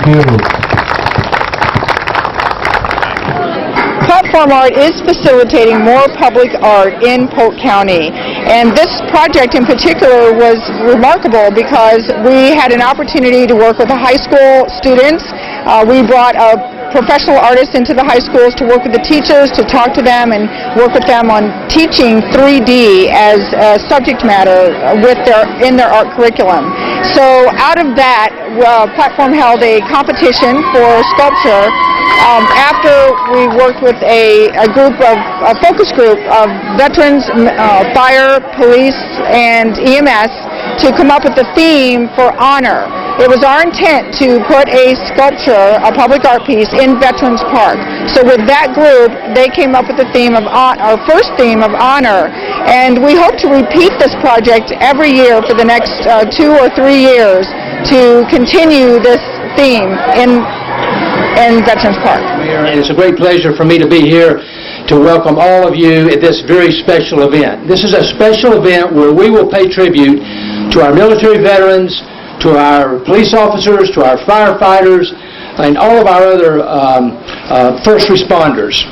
you. Platform art is facilitating more public art in Polk County, and this project in particular was remarkable because we had an opportunity to work with the high school students. We brought professional artists into the high schools to work with the teachers, to talk to them and work with them on teaching 3D as a subject matter in their art curriculum. So out of that, Platform held a competition for sculpture after we worked with a focus group of veterans, fire, police, and EMS to come up with the theme for honor. It was our intent to put a sculpture, a public art piece, in Veterans Park. So with that group, they came up with the theme of our first theme of honor, and we hope to repeat this project every year for the next 2 or 3 years to continue this theme in Veterans Park. And it's a great pleasure for me to be here to welcome all of you at this very special event. This is a special event where we will pay tribute to our military veterans, to our police officers, to our firefighters, and all of our other first responders.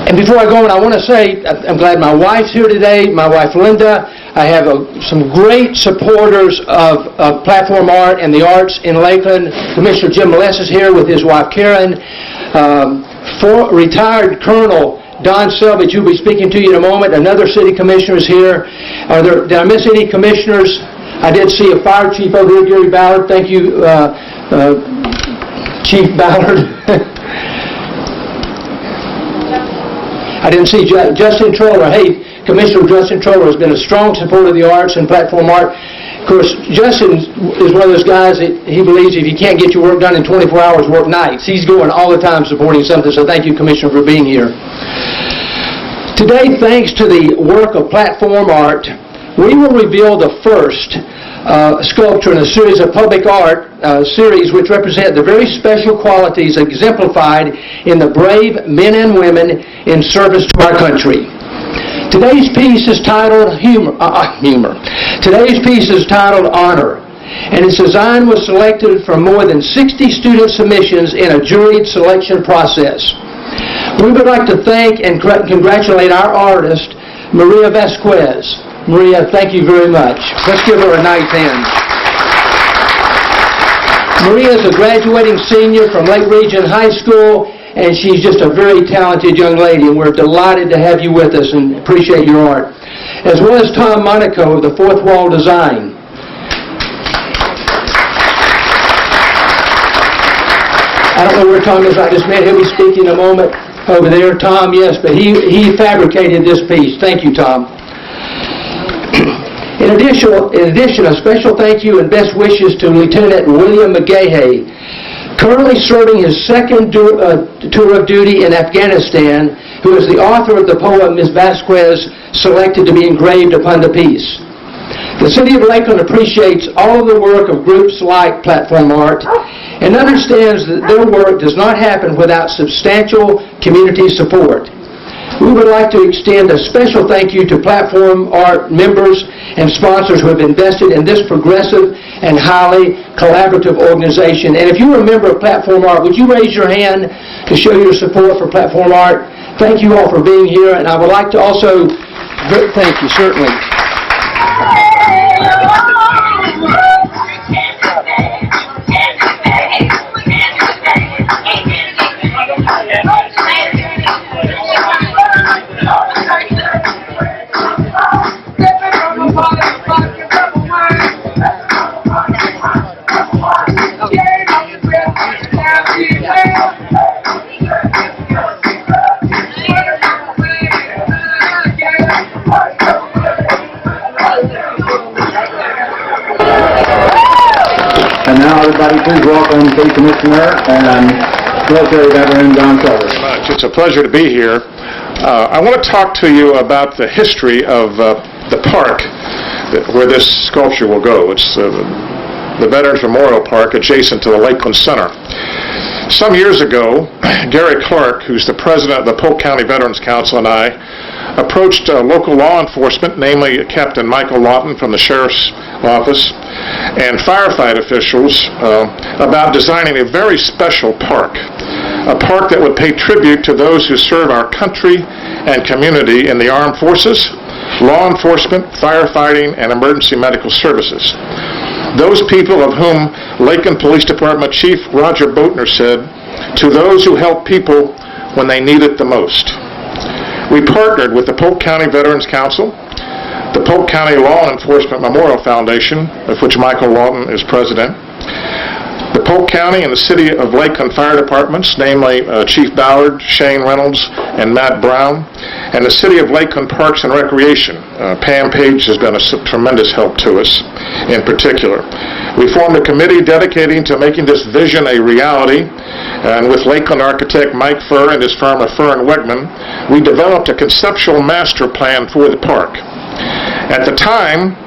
And before I go on, I want to say I'm glad my wife's here today, my wife Linda. I have some great supporters of platform art and the arts in Lakeland. Commissioner Jim Meless is here with his wife Karen. Retired Colonel Don Selvage, who will be speaking to you in a moment. Another city commissioner is here. Did I miss any commissioners? I did see a fire chief over here, Gary Ballard. Thank you, Chief Ballard. I didn't see Justin Troller. Hey, Commissioner Justin Troller has been a strong supporter of the arts and platform art. Of course, Justin is one of those guys that he believes if you can't get your work done in 24 hours, work nights. He's going all the time supporting something, so thank you, Commissioner, for being here. Today, thanks to the work of platform art, we will reveal the first sculpture in a series of public art series which represent the very special qualities exemplified in the brave men and women in service to our country. Today's piece is titled Today's piece is titled Honor, and its design was selected from more than 60 student submissions in a juried selection process. We would like to thank and congratulate our artist, Maria Vasquez. Maria, thank you very much. Let's give her a nice hand. Maria is a graduating senior from Lake Region High School, and she's just a very talented young lady, and we're delighted to have you with us and appreciate your art. As well as Tom Monaco of the Fourth Wall Design. I don't know where Tom is right this minute. He'll be speaking in a moment over there. Tom, yes, but he fabricated this piece. Thank you, Tom. In addition, a special thank you and best wishes to Lieutenant William McGahey, currently serving his second tour of duty in Afghanistan, who is the author of the poem Ms. Vasquez selected to be engraved upon the piece. The City of Lakeland appreciates all of the work of groups like Platform Art and understands that their work does not happen without substantial community support. We would like to extend a special thank you to Platform Art members and sponsors who have invested in this progressive and highly collaborative organization. And if you're a member of Platform Art, would you raise your hand to show your support for Platform Art? Thank you all for being here, and I would like to also thank you, certainly. And now, everybody, please welcome City Commissioner and military veteran Don Selvage. It's a pleasure to be here. I want to talk to you about the history of the park where this sculpture will go. It's the Veterans Memorial Park adjacent to the Lakeland Center. Some years ago, Gary Clark, who's the president of the Polk County Veterans Council, and I approached local law enforcement, namely Captain Michael Lawton from the Sheriff's Office, and firefight officials about designing a very special park, a park that would pay tribute to those who serve our country and community in the armed forces, law enforcement, firefighting, and emergency medical services. Those people of whom Lakeland Police Department Chief Roger Boatner said, "To those who help people when they need it the most." We partnered with the Polk County Veterans Council, the Polk County Law Enforcement Memorial Foundation, of which Michael Lawton is president, the Polk County and the City of Lakeland Fire Departments, namely Chief Ballard, Shane Reynolds, and Matt Brown, and the City of Lakeland Parks and Recreation. Pam Page has been a tremendous help to us in particular. We formed a committee dedicating to making this vision a reality, and with Lakeland architect Mike Furr and his firm of Furr and Wegman, we developed a conceptual master plan for the park. At the time,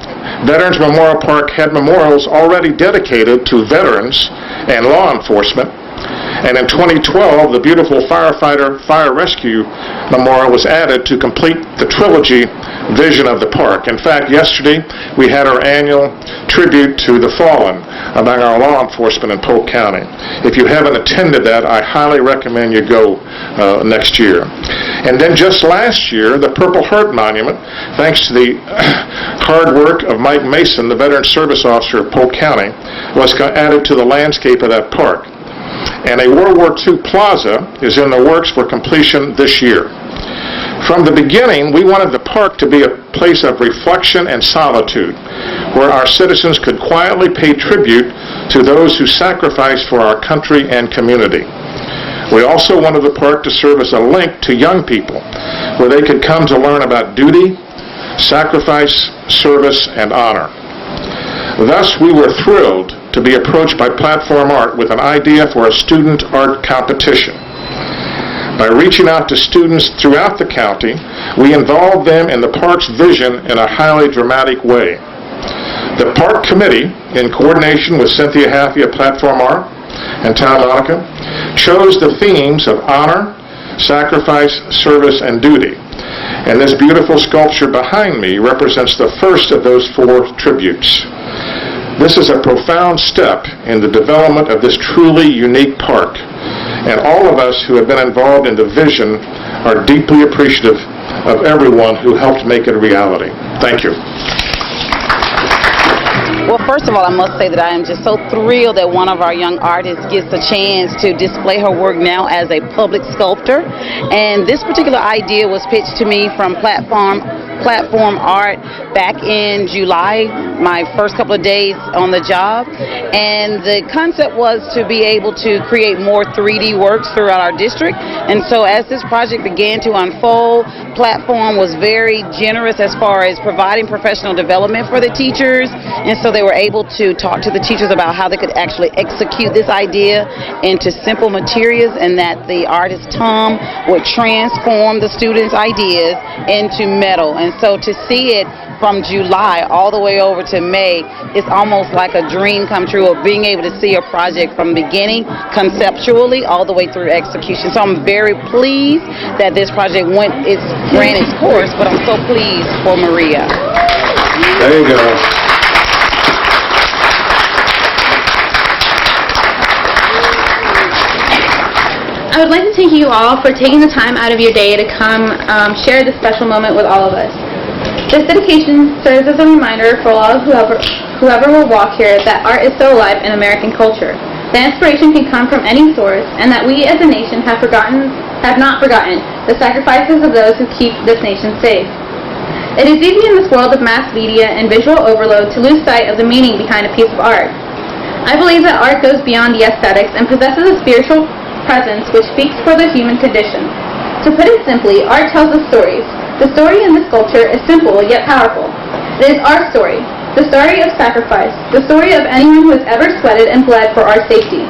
Veterans Memorial Park had memorials already dedicated to veterans and law enforcement, and in 2012, the beautiful firefighter fire rescue memorial was added to complete the trilogy vision of the park. In fact, yesterday we had our annual tribute to the fallen among our law enforcement in Polk County. If you haven't attended that, I highly recommend you go next year. And then just last year, the Purple Heart Monument, thanks to the hard work of Mike Mason, the Veteran Service Officer of Polk County, was added to the landscape of that park. And a World War II plaza is in the works for completion this year. From the beginning, we wanted the park to be a place of reflection and solitude, where our citizens could quietly pay tribute to those who sacrificed for our country and community. We also wanted the park to serve as a link to young people, where they could come to learn about duty, sacrifice, service, and honor. Thus, we were thrilled to be approached by Platform Art with an idea for a student art competition. By reaching out to students throughout the county, we involved them in the park's vision in a highly dramatic way. The park committee, in coordination with Cynthia Haffey of Platform Art and Tom Monica, chose the themes of honor, sacrifice, service, and duty. And this beautiful sculpture behind me represents the first of those 4 tributes. This is a profound step in the development of this truly unique park, and all of us who have been involved in the vision are deeply appreciative of everyone who helped make it a reality. Thank you. Well, first of all, I must say that I am just so thrilled that one of our young artists gets a chance to display her work now as a public sculptor. And this particular idea was pitched to me from Platform Art back in July, my first couple of days on the job. And the concept was to be able to create more 3D works throughout our district. And so as this project began to unfold, Platform was very generous as far as providing professional development for the teachers. And so they were able to talk to the teachers about how they could actually execute this idea into simple materials, and that the artist Tom would transform the students' ideas into metal. And so to see it from July all the way over to May, it's almost like a dream come true of being able to see a project from beginning conceptually all the way through execution. So I'm very pleased that this project ran its course, but I'm so pleased for Maria. There you go. I would like to thank you all for taking the time out of your day to come share this special moment with all of us. This dedication serves as a reminder for all whoever will walk here that art is still alive in American culture. The inspiration can come from any source, and that we as a nation have not forgotten the sacrifices of those who keep this nation safe. It is easy in this world of mass media and visual overload to lose sight of the meaning behind a piece of art. I believe that art goes beyond the aesthetics and possesses a spiritual presence which speaks for the human condition. To put it simply, art tells us stories. The story in this sculpture is simple yet powerful. It is our story, the story of sacrifice, the story of anyone who has ever sweated and bled for our safety,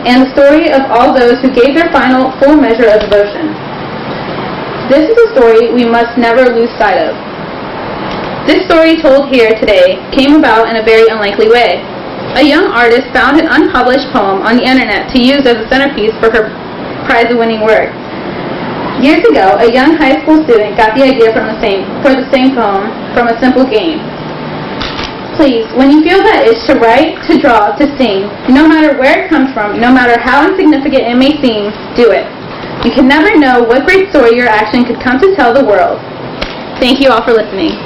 and the story of all those who gave their full measure of devotion. This is a story we must never lose sight of. This story told here today came about in a very unlikely way. A young artist found an unpublished poem on the internet to use as a centerpiece for her prize-winning work. Years ago, a young high school student got the idea for the same poem from a simple game. Please, when you feel that itch to write, to draw, to sing, no matter where it comes from, no matter how insignificant it may seem, do it. You can never know what great story your action could come to tell the world. Thank you all for listening.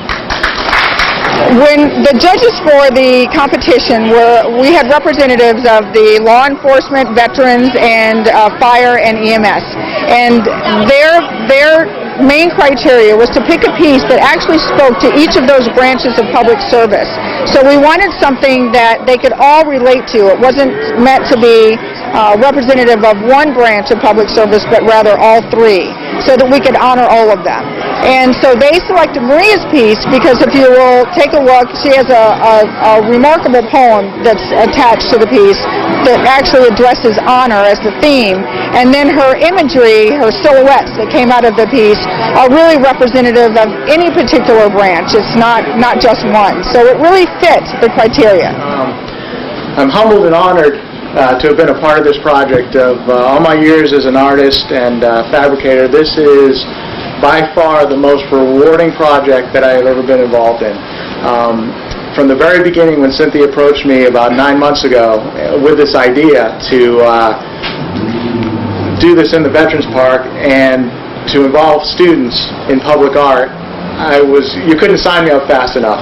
When the judges for the competition we had representatives of the law enforcement, veterans, and fire and EMS. And their main criteria was to pick a piece that actually spoke to each of those branches of public service. So we wanted something that they could all relate to. It wasn't meant to be representative of one branch of public service, but rather all three, so that we could honor all of them. And so they selected Maria's piece because if you will take a look, she has a remarkable poem that's attached to the piece that actually addresses honor as the theme. And then her imagery, her silhouettes that came out of the piece are really representative of any particular branch. It's not just one. So it really fit the criteria. I'm humbled and honored to have been a part of this project. Of all my years as an artist and fabricator, this is by far the most rewarding project that I have ever been involved in. From the very beginning, when Cynthia approached me about 9 months ago with this idea to do this in the Veterans Park and to involve students in public art, you couldn't sign me up fast enough.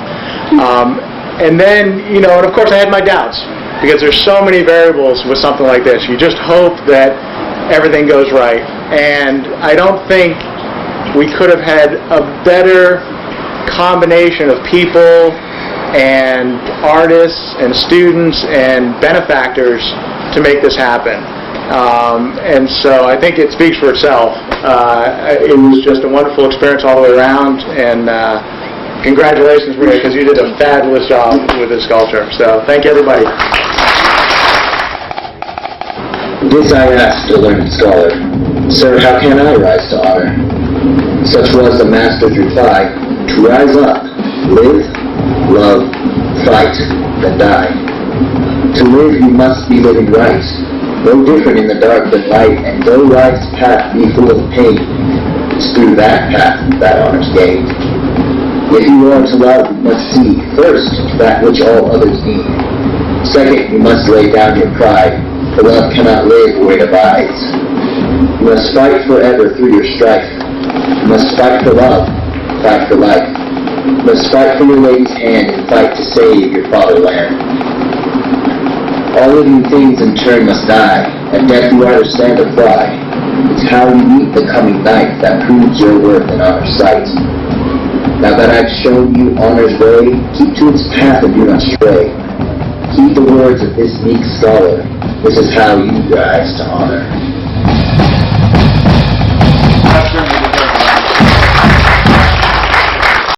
And then, and of course I had my doubts, because there's so many variables with something like this. You just hope that everything goes right. And I don't think we could have had a better combination of people and artists and students and benefactors to make this happen. And so I think it speaks for itself. It was just a wonderful experience all the way around, and congratulations, Maria, because you did a fabulous job with this sculpture. So thank you, everybody. This I asked the learned scholar, "Sir, how can I rise to honor?" Such was the master's reply: "To rise up, live, love, fight, and die. To live you must be living right, no different in the dark than light, and though life's path be full of pain, it's through that path that honor's gained. If you are to love, you must seek, first, that which all others need. Second, you must lay down your pride, for love cannot live where it abides. You must fight forever through your strife. You must fight for love, fight for life. You must fight for your lady's hand and fight to save your fatherland. All living things in turn must die, and death you either stand or fly. It's how you meet the coming night that proves your worth in honor's sight. Now that I've shown you honor's way, keep to its path and do not stray. Heed the words of this meek scholar. This is how you rise to honor."